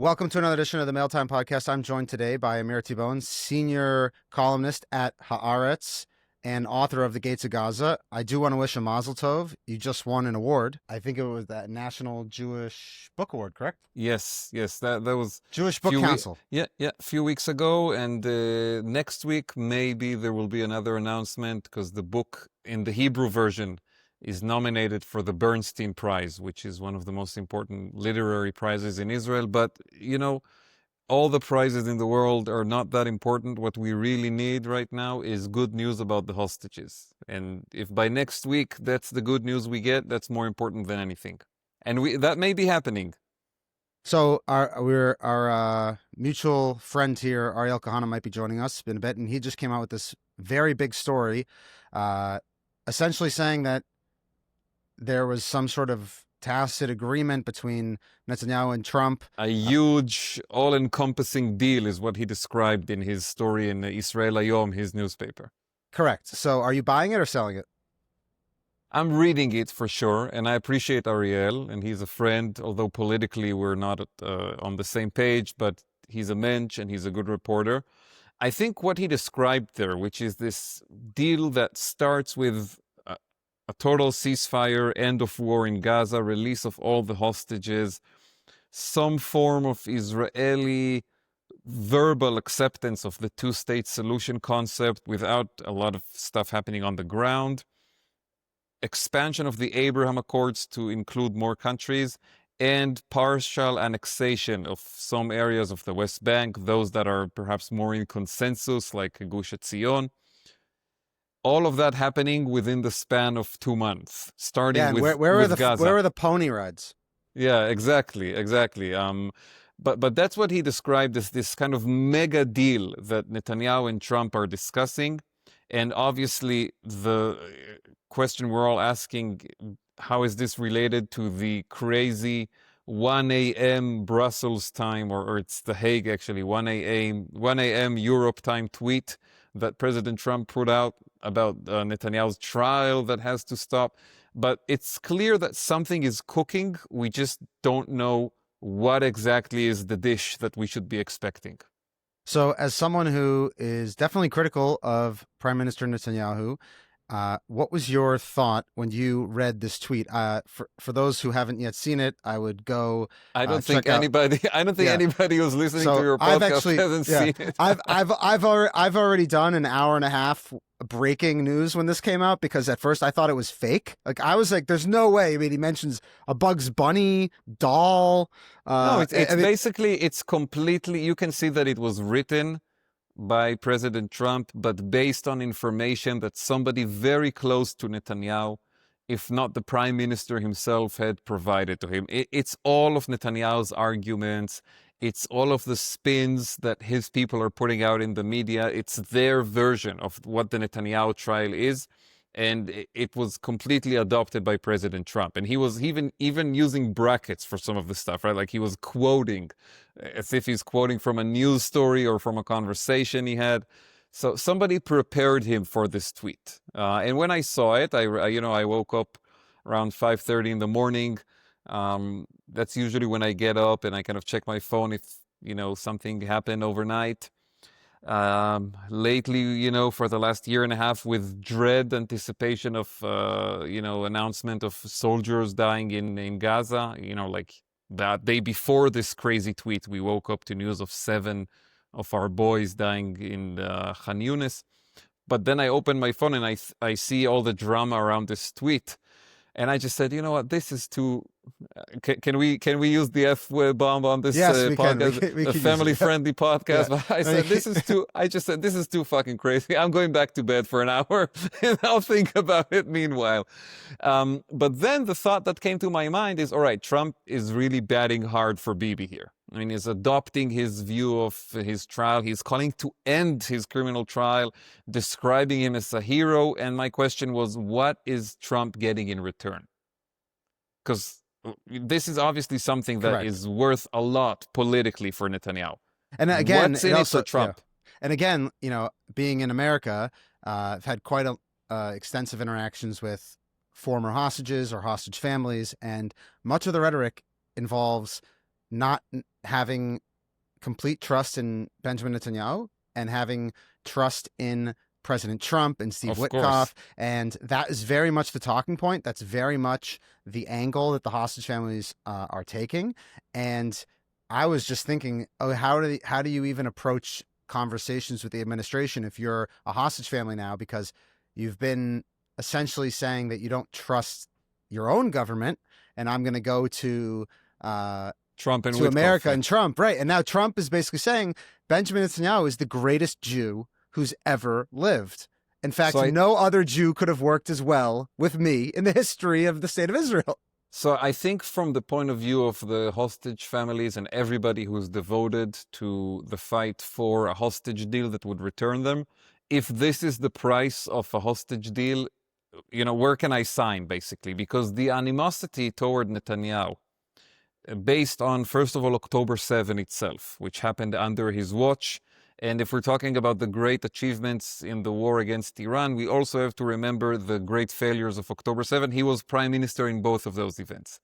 Welcome to another edition of the Mael Time podcast. I'm joined today by Amir Tibon, senior columnist at Haaretz and author of The Gates of Gaza. I do want to wish a Mazel Tov. You just won an award. I think it was that National Jewish Book Award, correct? Yes. That was Jewish Book Council. a few weeks ago, and next week maybe there will be another announcement because the book in the Hebrew version is nominated for the Bernstein Prize, which is one of the most important literary prizes in Israel. But all the prizes in the world are not that important. What we really need right now is good news about the hostages. And if by next week that's the good news we get, that's more important than anything. And that may be happening. So our mutual friend here, Ariel Kahana, might be joining us in a bit, and he just came out with this very big story, essentially saying that there was some sort of tacit agreement between Netanyahu and Trump. A huge, all-encompassing deal is what he described in his story in Israel Hayom, his newspaper. Correct. So are you buying it or selling it? I'm reading it for sure, and I appreciate Ariel, and he's a friend, although politically we're not on the same page, but he's a mensch and he's a good reporter. I think what he described there, which is this deal that starts with a total ceasefire, end of war in Gaza, release of all the hostages, some form of Israeli verbal acceptance of the two-state solution concept without a lot of stuff happening on the ground, expansion of the Abraham Accords to include more countries, and partial annexation of some areas of the West Bank, those that are perhaps more in consensus, like Gush Etzion. All of that happening within the span of 2 months, starting with Gaza. Where are the pony rides? Yeah, exactly. But that's what he described as this kind of mega deal that Netanyahu and Trump are discussing. And obviously, the question we're all asking, how is this related to the crazy 1 a.m. Brussels time, or it's The Hague actually, 1 a.m. Europe time tweet that President Trump put out about Netanyahu's trial that has to stop. But it's clear that something is cooking. We just don't know what exactly is the dish that we should be expecting. So as someone who is definitely critical of Prime Minister Netanyahu, what was your thought when you read this tweet? For those who haven't yet seen it, I would go. I don't think anybody who's listening to your podcast hasn't seen it. I've already done an hour and a half breaking news when this came out, because at first I thought it was fake. Like, I was like, "There's no way." I mean, he mentions a Bugs Bunny doll. No, it's completely. You can see that it was written by President Trump, but based on information that somebody very close to Netanyahu, if not the prime minister himself, had provided to him. It's all of Netanyahu's arguments. It's all of the spins that his people are putting out in the media. It's their version of what the Netanyahu trial is. And it was completely adopted by President Trump. And he was even using brackets for some of the stuff, right? Like, he was quoting as if he's quoting from a news story or from a conversation he had. So somebody prepared him for this tweet. And when I saw it, I woke up around 5:30 in the morning. That's usually when I get up and I kind of check my phone if, something happened overnight. Lately, for the last year and a half, with dread anticipation of, announcement of soldiers dying in Gaza, like that day before this crazy tweet, we woke up to news of 7 of our boys dying in Khan Yunis. But then I open my phone and I see all the drama around this tweet. And I just said, you know what, this is too. Can we use the F-bomb on this podcast? We a family-friendly podcast. Yeah. But I said, this is too. I just said, this is too fucking crazy. I'm going back to bed for an hour, and I'll think about it meanwhile. But then the thought that came to my mind is, all right, Trump is really batting hard for Bibi here. I mean, he's adopting his view of his trial. He's calling to end his criminal trial, describing him as a hero. And my question was, what is Trump getting in return? Because this is obviously something that is worth a lot politically for Netanyahu. And again, what's in it for Trump? Yeah. And again, being in America, I've had quite extensive interactions with former hostages or hostage families, and much of the rhetoric involves not having complete trust in Benjamin Netanyahu and having trust in President Trump and Steve Of course. Witkoff. And that is very much the talking point. That's very much the angle that the hostage families are taking. And I was just thinking, oh, how do you even approach conversations with the administration if you're a hostage family now, because you've been essentially saying that you don't trust your own government, and I'm going to go to Trump and to Witkoff, America yeah. and Trump, right? And now Trump is basically saying Benjamin Netanyahu is the greatest Jew who's ever lived. In fact, So I, no other Jew could have worked as well with me in the history of the state of Israel. So I think from the point of view of the hostage families and everybody who's devoted to the fight for a hostage deal that would return them, if this is the price of a hostage deal, where can I sign, basically? Because the animosity toward Netanyahu, based on, first of all, October 7 itself, which happened under his watch. And if we're talking about the great achievements in the war against Iran, we also have to remember the great failures of October 7. He was prime minister in both of those events.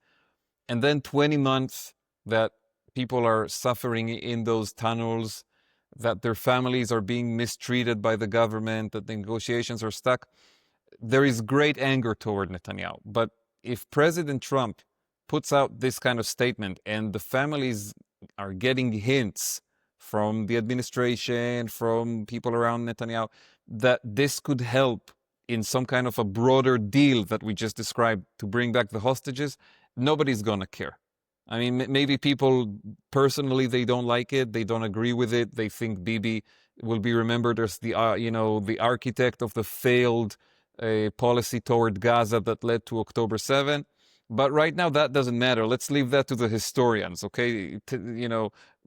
And then 20 months that people are suffering in those tunnels, that their families are being mistreated by the government, that the negotiations are stuck. There is great anger toward Netanyahu. But if President Trump puts out this kind of statement and the families are getting hints from the administration, from people around Netanyahu, that this could help in some kind of a broader deal that we just described to bring back the hostages, nobody's going to care. I mean, maybe people personally, they don't like it. They don't agree with it. They think Bibi will be remembered as the architect of the failed policy toward Gaza that led to October 7. But right now, that doesn't matter. Let's leave that to the historians, okay?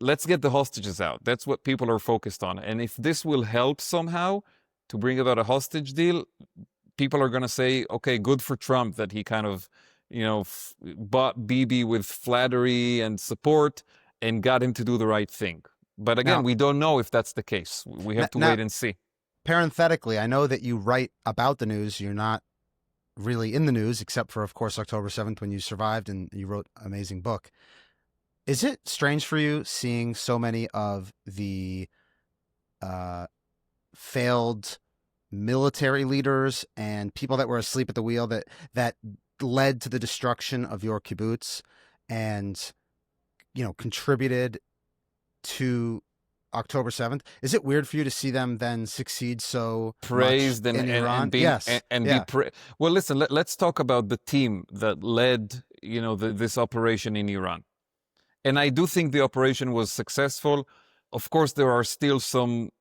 Let's get the hostages out. That's what people are focused on. And if this will help somehow to bring about a hostage deal, people are going to say, okay, good for Trump that he kind of, bought Bibi with flattery and support and got him to do the right thing. But again, Now, we don't know if that's the case. We have to wait and see. Parenthetically, I know that you write about the news. You're not really in the news, except for, of course, October 7th when you survived and you wrote an amazing book. Is it strange for you seeing so many of the failed military leaders and people that were asleep at the wheel that led to the destruction of your kibbutz and, contributed to October 7th? Is it weird for you to see them then succeed so praised much in Iran? And be, yes. and yeah. Well, listen, let's talk about the team that led, this operation in Iran. And I do think the operation was successful. Of course, there are still some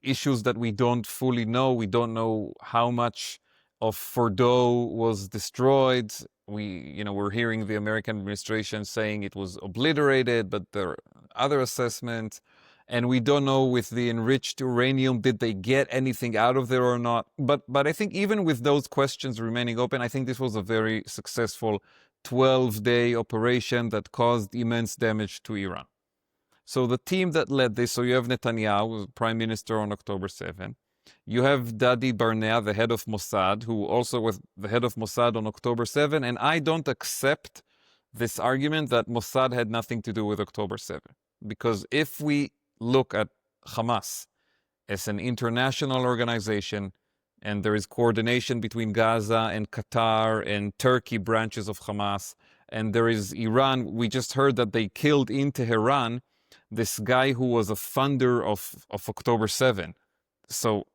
issues that we don't fully know. We don't know how much of Fordo was destroyed. We're hearing the American administration saying it was obliterated, but there are other assessments. And we don't know with the enriched uranium, did they get anything out of there or not? But I think even with those questions remaining open, I think this was a very successful 12-day operation that caused immense damage to Iran. So the team that led this, so you have Netanyahu, who was prime minister on October 7. You have Dadi Barnea, the head of Mossad, who also was the head of Mossad on October 7. And I don't accept this argument that Mossad had nothing to do with October 7. Because if we look at Hamas as an international organization, and there is coordination between Gaza and Qatar and Turkey branches of Hamas, and there is Iran. We just heard that they killed in Tehran this guy who was a funder of October 7. So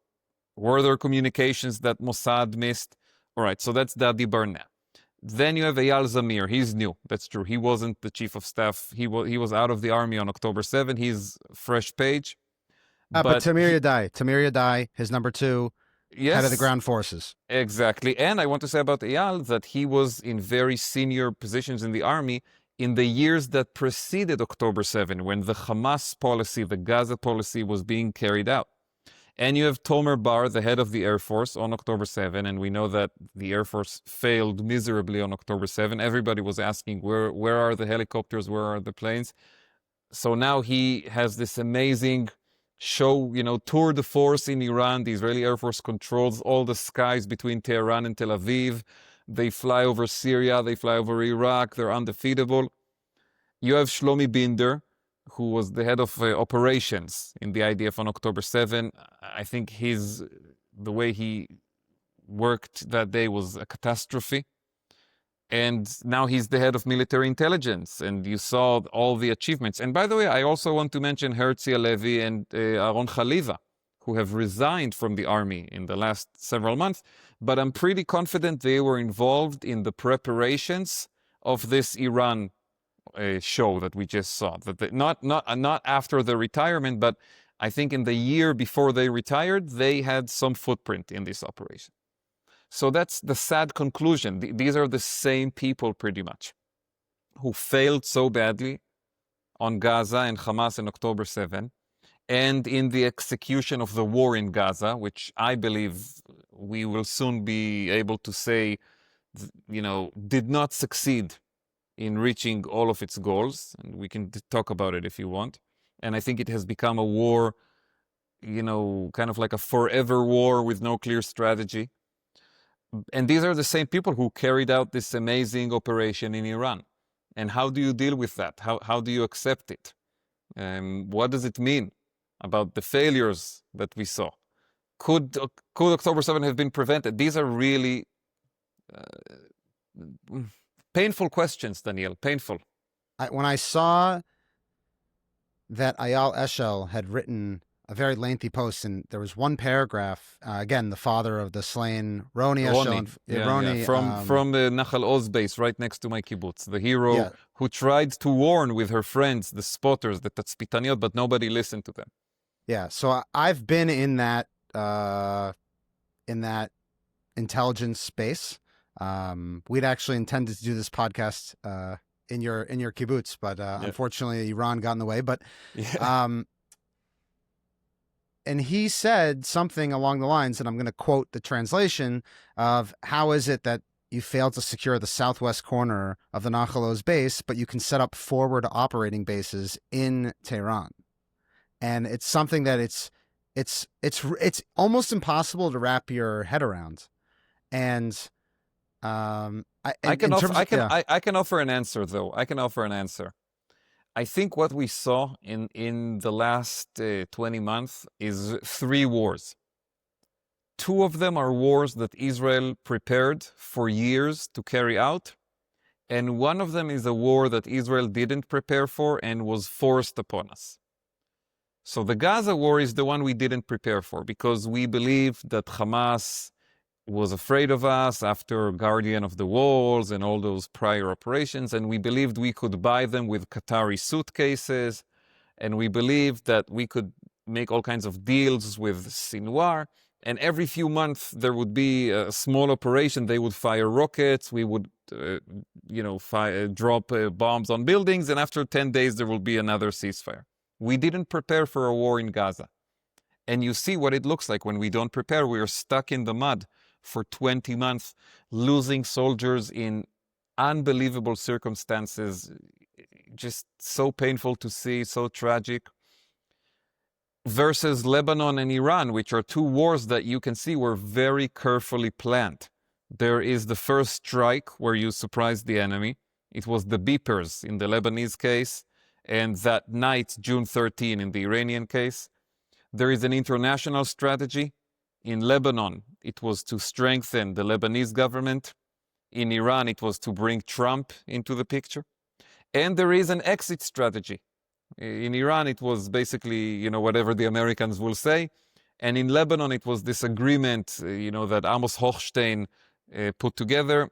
were there communications that Mossad missed? All right, so that's Dadi Barnea. Then you have Eyal Zamir. He's new. That's true. He wasn't the chief of staff. He was out of the army on October 7. He's fresh page. But Tamir Yadai, his number 2, yes, head of the ground forces. Exactly. And I want to say about Eyal that he was in very senior positions in the army in the years that preceded October 7, when the Hamas policy, the Gaza policy, was being carried out. And you have Tomer Bar, the head of the Air Force, on October 7, and we know that the Air Force failed miserably on October 7. Everybody was asking, where are the helicopters, where are the planes? So now he has this amazing show, tour de force in Iran. The Israeli Air Force controls all the skies between Tehran and Tel Aviv. They fly over Syria, they fly over Iraq, they're undefeatable. You have Shlomi Binder, who was the head of operations in the IDF on October 7. I think the way he worked that day was a catastrophe. And now he's the head of military intelligence, and you saw all the achievements. And by the way, I also want to mention Haaretz Levi and Aaron Chaliva, who have resigned from the army in the last several months, but I'm pretty confident they were involved in the preparations of this Iran show that we just saw. That not after the retirement, but I think in the year before they retired, they had some footprint in this operation. So that's the sad conclusion. These are the same people pretty much who failed so badly on Gaza and Hamas in October 7, and in the execution of the war in Gaza, which I believe we will soon be able to say, did not succeed in reaching all of its goals. And we can talk about it if you want. And I think it has become a war, kind of like a forever war with no clear strategy. And these are the same people who carried out this amazing operation in Iran. And how do you deal with that? How do you accept it? What does it mean about the failures that we saw? Could October 7 have been prevented? These are really painful questions, Daniel, painful. When I saw that Eyal Eshel had written a very lengthy post, and there was one paragraph, again, the father of the slain Roni Eshel. Roni. From the Nachal Oz base right next to my kibbutz, the hero who tried to warn with her friends, the spotters, the Tatzpitaniot, but nobody listened to them. Yeah, so I've been in that intelligence space. We'd actually intended to do this podcast in your kibbutz, but unfortunately Iran got in the way. But and he said something along the lines, and I'm going to quote the translation of, how is it that you failed to secure the southwest corner of the Nachal Oz base, but you can set up forward operating bases in Tehran? And it's something that it's almost impossible to wrap your head around. And I can offer an answer, though. I can offer an answer. I think what we saw in the last 20 months is 3 wars. 2 of them are wars that Israel prepared for years to carry out, and one of them is a war that Israel didn't prepare for and was forced upon us. So the Gaza war is the one we didn't prepare for, because we believed that Hamas was afraid of us after Guardian of the Walls and all those prior operations, and we believed we could buy them with Qatari suitcases, and we believed that we could make all kinds of deals with Sinwar, and every few months there would be a small operation. They would fire rockets, we would drop bombs on buildings, and after 10 days there will be another ceasefire. We didn't prepare for a war in Gaza. And you see what it looks like when we don't prepare. We are stuck in the mud for 20 months, losing soldiers in unbelievable circumstances, just so painful to see, so tragic. Versus Lebanon and Iran, which are 2 wars that you can see were very carefully planned. There is the first strike where you surprise the enemy. It was the beepers in the Lebanese case, and that night, June 13, in the Iranian case. There is an international strategy. In Lebanon, it was to strengthen the Lebanese government. In Iran, it was to bring Trump into the picture. And there is an exit strategy. In Iran, it was basically, whatever the Americans will say. And in Lebanon, it was this agreement, that Amos Hochstein put together.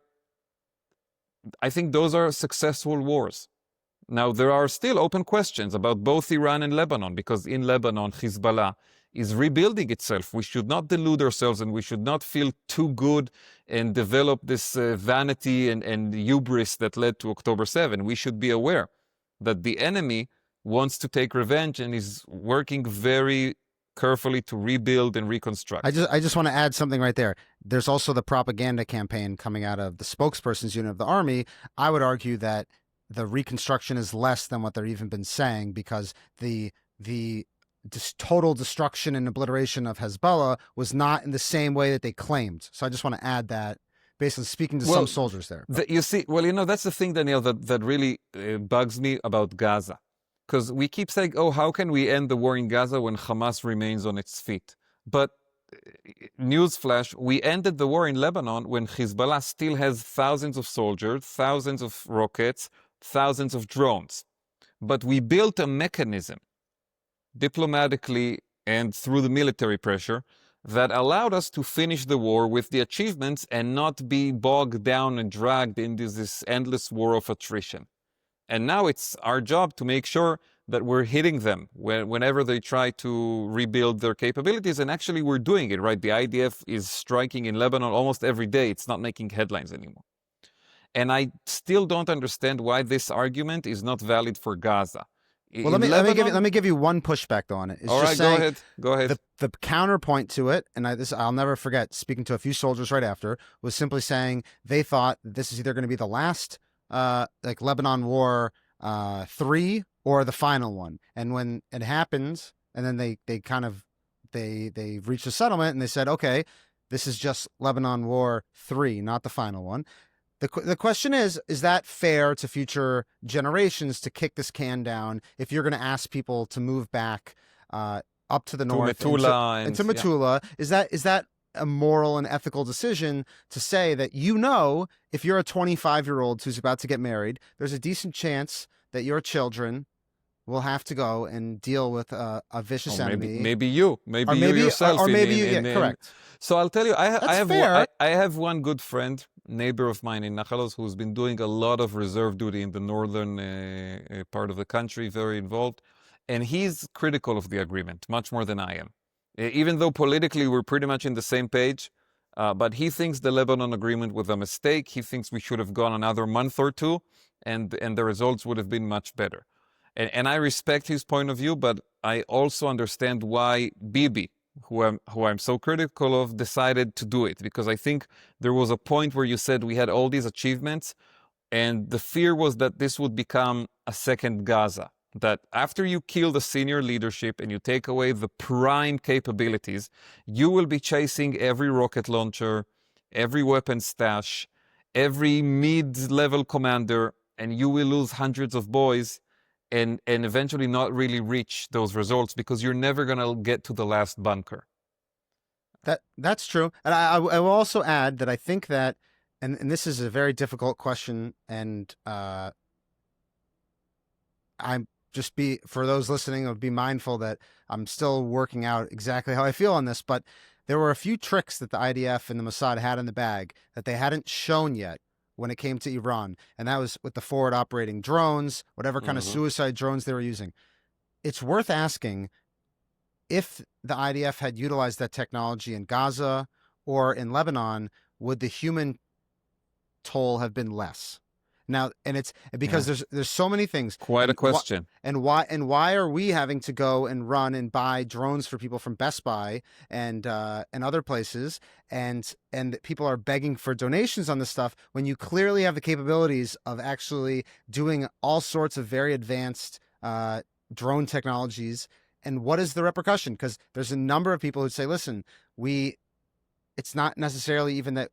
I think those are successful wars. Now, there are still open questions about both Iran and Lebanon, because in Lebanon, Hezbollah is rebuilding itself. We should not delude ourselves, and we should not feel too good and develop this vanity and hubris that led to October 7. We should be aware that the enemy wants to take revenge and is working very carefully to rebuild and reconstruct. I just want to add something right there. There's also the propaganda campaign coming out of the spokesperson's unit of the army. I would argue that the reconstruction is less than what they've even been saying, because the total destruction and obliteration of Hezbollah was not in the same way that they claimed. So I just want to add that basically speaking to some soldiers there. You see, that's the thing, Daniel, that really bugs me about Gaza. Because we keep saying, oh, how can we end the war in Gaza when Hamas remains on its feet? But newsflash, we ended the war in Lebanon when Hezbollah still has thousands of soldiers, thousands of rockets, thousands of drones. But we built a mechanism, diplomatically and through the military pressure, that allowed us to finish the war with the achievements and not be bogged down and dragged into this endless war of attrition. And now it's our job to make sure that we're hitting them whenever they try to rebuild their capabilities. And actually, we're doing it, right? The IDF is striking in Lebanon almost every day. It's not making headlines anymore. And I still don't understand why this argument is not valid for Gaza. Well, let me give you one pushback on it. It's all just right, saying, go ahead. The counterpoint to it, and I'll never forget speaking to a few soldiers right after, was simply saying they thought this is either going to be the last like Lebanon War 3 or the final one. And when it happens, and then they reached a settlement and they said, okay, this is just Lebanon War 3, not the final one. The question is that fair to future generations to kick this can down if you're going to ask people to move back up to the north into Metula? Yeah. Is that a moral and ethical decision to say that, if you're a 25-year-old who's about to get married, there's a decent chance that your children will have to go and deal with a vicious enemy. Maybe you yourself. Or maybe correct. So I'll tell you, I have one good friend, neighbor of mine in Nachalos, who's been doing a lot of reserve duty in the northern part of the country, very involved. And he's critical of the agreement, much more than I am. Even though politically we're pretty much in the same page, but he thinks the Lebanon agreement was a mistake. He thinks we should have gone another month or two, and the results would have been much better. And I respect his point of view, but I also understand why Bibi, who I'm so critical of, decided to do it. Because I think there was a point where you said we had all these achievements, and the fear was that this would become a second Gaza. That after you kill the senior leadership and you take away the prime capabilities, you will be chasing every rocket launcher, every weapon stash, every mid-level commander, and you will lose hundreds of boys and eventually not really reach those results because you're never going to get to the last bunker. That's true. And I will also add that I think that, and this is a very difficult question, and for those listening, be mindful that I'm still working out exactly how I feel on this, but there were a few tricks that the IDF and the Mossad had in the bag that they hadn't shown yet when it came to Iran. And that was with the forward operating drones, whatever kind of suicide drones they were using. It's worth asking if the IDF had utilized that technology in Gaza or in Lebanon, would the human toll have been less? Now, and it's because there's so many things. Quite a question. Why are we having to go and run and buy drones for people from Best Buy and other places, and people are begging for donations on this stuff when you clearly have the capabilities of actually doing all sorts of very advanced drone technologies? And what is the repercussion? Because there's a number of people who say, listen, it's not necessarily even that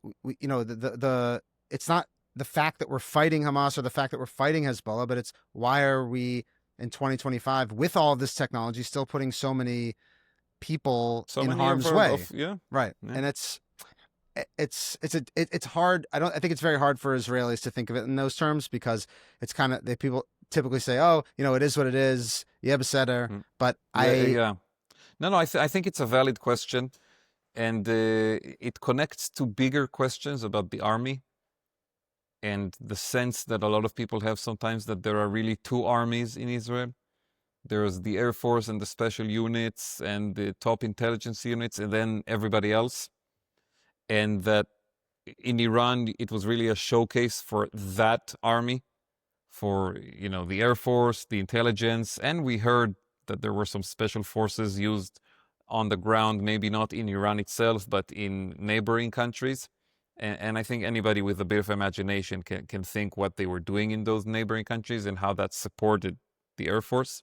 it's not the fact that we're fighting Hamas or the fact that we're fighting Hezbollah, but it's why are we in 2025 with all of this technology still putting so many people in harm's way? Right. Yeah. And it's hard. I think it's very hard for Israelis to think of it in those terms because it's kind of, people typically say, oh, it is what it is. Yeah, beseder. But No, I think it's a valid question, and it connects to bigger questions about the army. And the sense that a lot of people have sometimes that there are really two armies in Israel. There's the Air Force and the special units and the top intelligence units, and then everybody else. And that in Iran, it was really a showcase for that army, for, the Air Force, the intelligence. And we heard that there were some special forces used on the ground, maybe not in Iran itself, but in neighboring countries. And I think anybody with a bit of imagination can think what they were doing in those neighboring countries and how that supported the Air Force.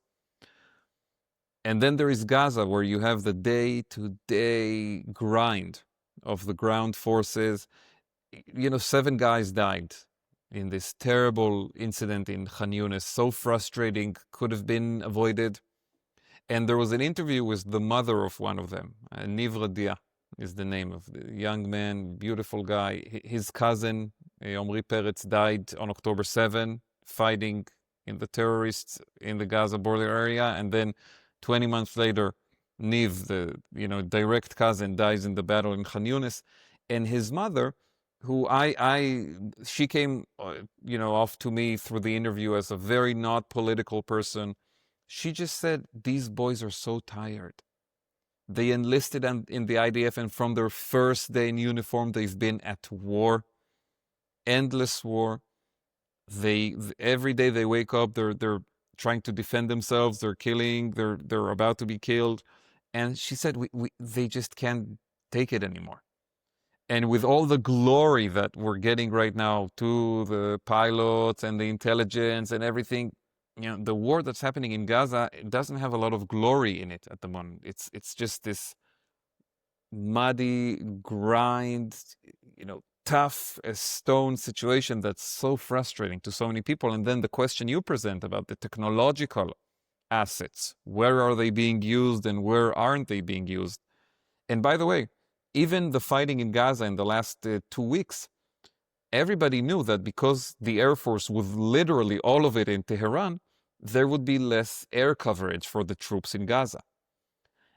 And then there is Gaza, where you have the day-to-day grind of the ground forces. 7 guys died in this terrible incident in Khan Yunis. So frustrating, could have been avoided. And there was an interview with the mother of one of them. Niv Radia is the name of the young man, beautiful guy. His cousin, Omri Peretz, died on October 7, fighting in the terrorists in the Gaza border area. And then 20 months later, Niv, the direct cousin, dies in the battle in Khan Yunis. And his mother, who she came, off to me through the interview as a very not political person. She just said, these boys are so tired. They enlisted in the IDF, and from their first day in uniform, they've been at war, endless war. Every day they wake up, they're trying to defend themselves. They're killing. They're about to be killed, and she said, they just can't take it anymore. And with all the glory that we're getting right now to the pilots and the intelligence and everything, the war that's happening in Gaza, it doesn't have a lot of glory in it at the moment. It's just this muddy, grind, tough as stone situation that's so frustrating to so many people. And then the question you present about the technological assets, where are they being used and where aren't they being used? And by the way, even the fighting in Gaza in the last 2 weeks, everybody knew that because the Air Force was literally all of it in Tehran, there would be less air coverage for the troops in Gaza.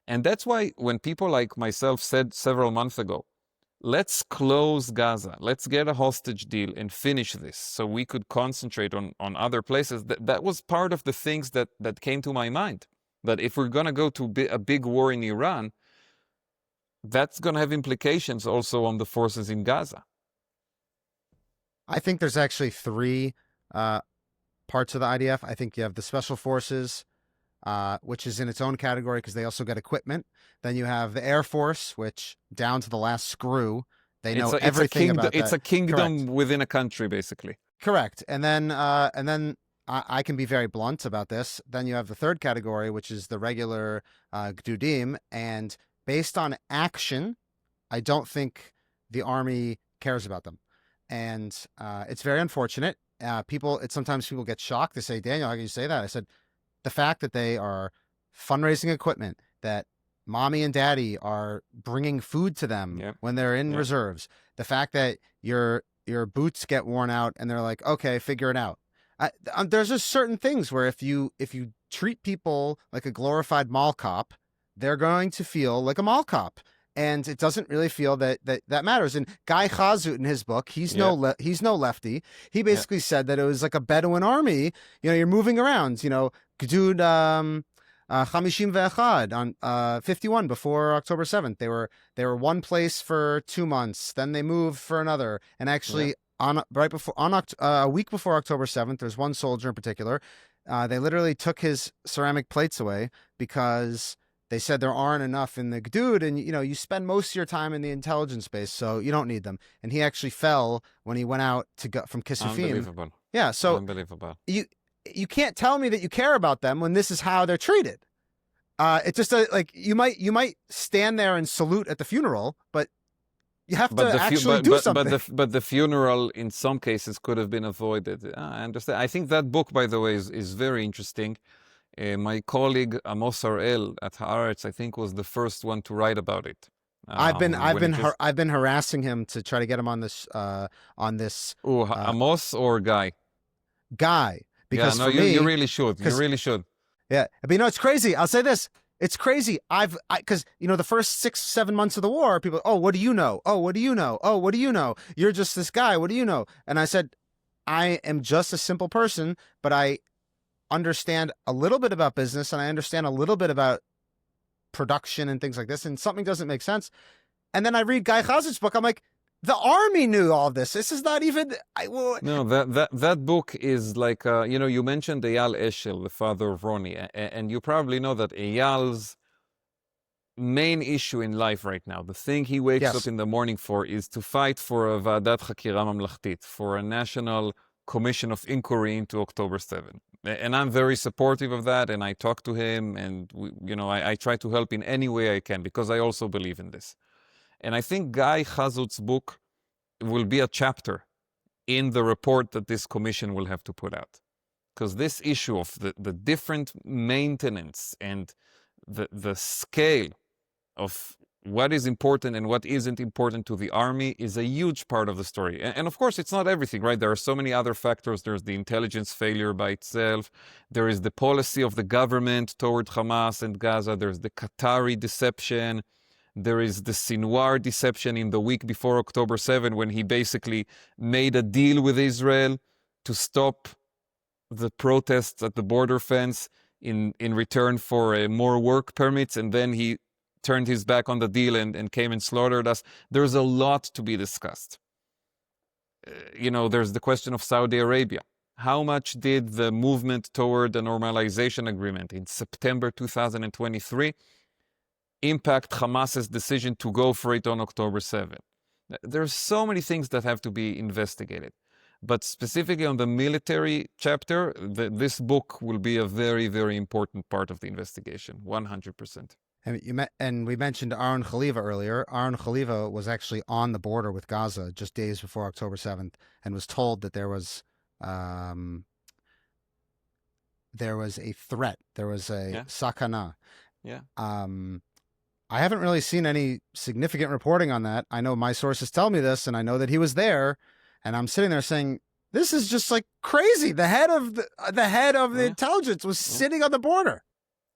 And that's why when people like myself said several months ago, let's close Gaza, let's get a hostage deal and finish this so we could concentrate on other places, that was part of the things that came to my mind. That if we're going to go to a big war in Iran, that's going to have implications also on the forces in Gaza. I think there's actually 3 parts of the IDF. I think you have the Special Forces, which is in its own category because they also get equipment. Then you have the Air Force, which down to the last screw, they know everything about that. It's a kingdom Correct. within a country, basically. Correct. And then I can be very blunt about this. Then you have the third category, which is the regular Gdudim, and based on action, I don't think the army cares about them. And it's very unfortunate. Sometimes people get shocked. They say, Daniel, how can you say that? I said, the fact that they are fundraising equipment, that mommy and daddy are bringing food to them when they're in reserves, the fact that your boots get worn out and they're like, okay, figure it out. There's just certain things where if you treat people like a glorified mall cop, they're going to feel like a mall cop. And it doesn't really feel that matters. And Guy Chazut in his book, he's no lefty. He basically said that it was like a Bedouin army. You're moving around. Gdud Chamishim Ve'echad on 51 before October 7th. They were one place for 2 months. Then they moved for another. And actually, a week before October 7th, there's one soldier in particular. They literally took his ceramic plates away because they said there aren't enough in the Gdud, and you spend most of your time in the intelligence base, so you don't need them. And he actually fell when he went out to go from Kisufim. Unbelievable. Yeah, so unbelievable. You can't tell me that you care about them when this is how they're treated. It's just like you might stand there and salute at the funeral, but you have to actually do something. But the funeral, in some cases, could have been avoided. I understand. I think that book, by the way, is very interesting. My colleague Amos Haaretz at Haaretz, I think, was the first one to write about it. I've been harassing him to try to get him on this. Amos or Guy? Guy, because you really should. You really should. Yeah, but it's crazy. I'll say this: it's crazy. Because the first 6-7 months of the war, people, oh, what do you know? Oh, what do you know? Oh, what do you know? You're just this guy. What do you know? And I said, I am just a simple person, but I understand a little bit about business and I understand a little bit about production and things like this, and something doesn't make sense. And then I read Guy Chazut's book. I'm like, the army knew all this. This is not even. No, that book is like you mentioned Eyal Eshel, the father of Ronnie, and you probably know that Eyal's main issue in life right now, the thing he wakes up in the morning for, is to fight for a Va'adat Chakira Mamlachtit, for a national commission of inquiry into October 7th. And I'm very supportive of that, and I talk to him, and I try to help in any way I can, because I also believe in this. And I think Guy Chazut's book will be a chapter in the report that this commission will have to put out. Because this issue of the different maintenance and the scale of what is important and what isn't important to the army is a huge part of the story. And of course, it's not everything, right? There are so many other factors. There's the intelligence failure by itself. There is the policy of the government toward Hamas and Gaza. There's the Qatari deception. There is the Sinwar deception in the week before October 7, when he basically made a deal with Israel to stop the protests at the border fence in return for more work permits, and then he turned his back on the deal and came and slaughtered us. There's a lot to be discussed. There's the question of Saudi Arabia. How much did the movement toward a normalization agreement in September 2023 impact Hamas's decision to go for it on October 7? There's so many things that have to be investigated. But specifically on the military chapter, this book will be a very, very important part of the investigation, 100%. And we mentioned Aaron Khalifa earlier. Aaron Khalifa was actually on the border with Gaza just days before October 7th and was told that there was a threat. There was a sakana. Yeah. I haven't really seen any significant reporting on that. I know my sources tell me this, and I know that he was there. And I'm sitting there saying, this is just like crazy. The head of the intelligence was sitting on the border.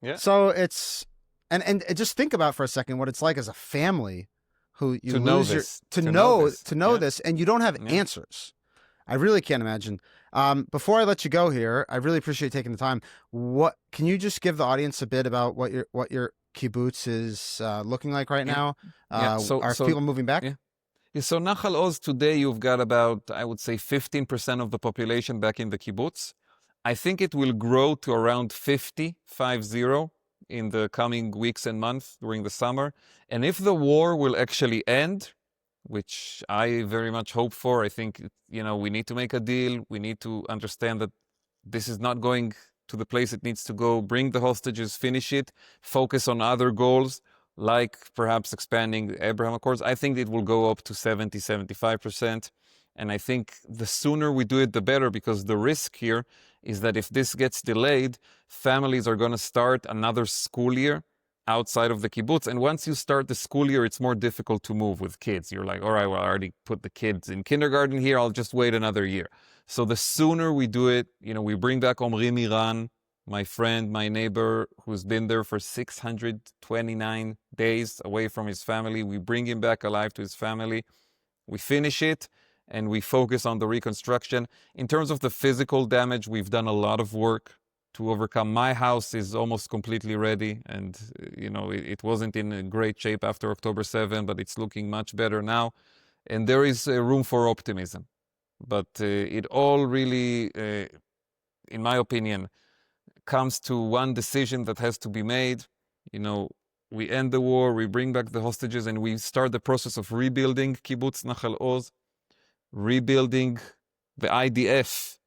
Yeah. So it's, and just think about for a second what it's like as a family who you lose to know this, and you don't have answers. I really can't imagine. Before I let you go here, I really appreciate taking the time. Can you just give the audience a bit about what your kibbutz is looking like right now? Are people moving back? Yeah. So Nachal Oz, today you've got about, I would say, 15% of the population back in the kibbutz. I think it will grow to around 50 in the coming weeks and months during the summer. And if the war will actually end, which I very much hope for, I think, we need to make a deal. We need to understand that this is not going to the place it needs to go. Bring the hostages, finish it, focus on other goals, like perhaps expanding the Abraham Accords. I think it will go up to 70, 75%. And I think the sooner we do it, the better, because the risk here is that if this gets delayed, families are going to start another school year outside of the kibbutz. And once you start the school year, it's more difficult to move with kids. You're like, all right, well, I already put the kids in kindergarten here. I'll just wait another year. So the sooner we do it, we bring back Omri Miran, my friend, my neighbor, who's been there for 629 days away from his family. We bring him back alive to his family. We finish it, and we focus on the reconstruction. In terms of the physical damage, we've done a lot of work to overcome. My house is almost completely ready, and it wasn't in great shape after October 7, but it's looking much better now. And there is room for optimism. But it all really, in my opinion, comes to one decision that has to be made. We end the war, we bring back the hostages, and we start the process of rebuilding Kibbutz Nachal Oz, rebuilding the IDF,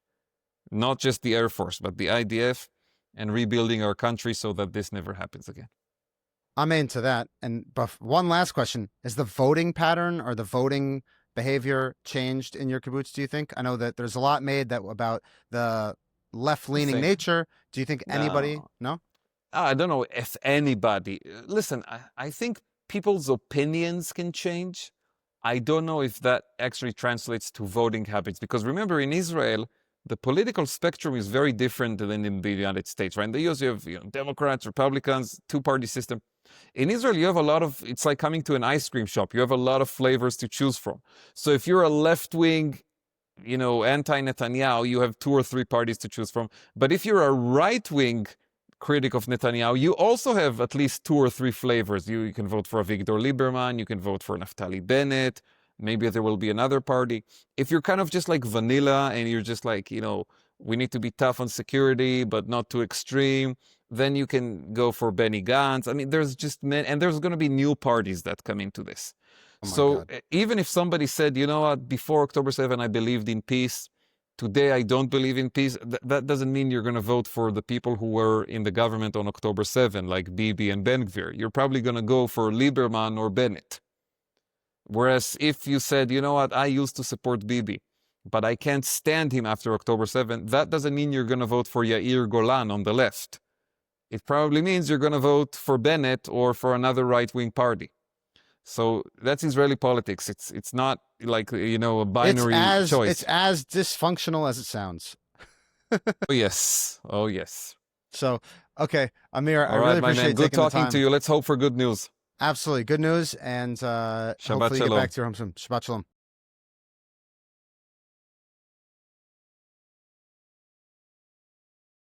not just the Air Force, but the IDF, and rebuilding our country so that this never happens again. I'm into that. But one last question. Is the voting pattern or the voting behavior changed in your kibbutz, do you think? I know that there's a lot made about the left-leaning nature. Do you think anybody? No? I don't know if anybody. Listen, I think people's opinions can change. I don't know if that actually translates to voting habits. Because remember, in Israel, the political spectrum is very different than in the United States, right? In the US, you have Democrats, Republicans, two-party system. In Israel, you have it's like coming to an ice cream shop. You have a lot of flavors to choose from. So if you're a left-wing, anti-Netanyahu, you have 2 or 3 parties to choose from. But if you're a right-wing critic of Netanyahu, you also have at least 2 or 3 flavors. You can vote for Avigdor Lieberman, you can vote for Naftali Bennett, maybe there will be another party. If you're kind of just like vanilla and you're just like, we need to be tough on security, but not too extreme, then you can go for Benny Gantz. I mean, there's just and there's going to be new parties that come into this. So even if somebody said, before October 7, I believed in peace. Today, I don't believe in peace. That doesn't mean you're going to vote for the people who were in the government on October 7, like Bibi and Ben Gvir. You're probably going to go for Lieberman or Bennett. Whereas if you said, you know what, I used to support Bibi, but I can't stand him after October 7th, that doesn't mean you're going to vote for Yair Golan on the left. It probably means you're going to vote for Bennett or for another right-wing party. So that's Israeli politics. It's not like, a binary choice. It's as dysfunctional as it sounds. Oh, yes. Oh, yes. So, okay, Amir, I All really right, my appreciate man. Good taking the talking time. to you. Let's hope for good news. Absolutely. Good news, and hopefully you get Shalom. back to your home soon. Shabbat shalom.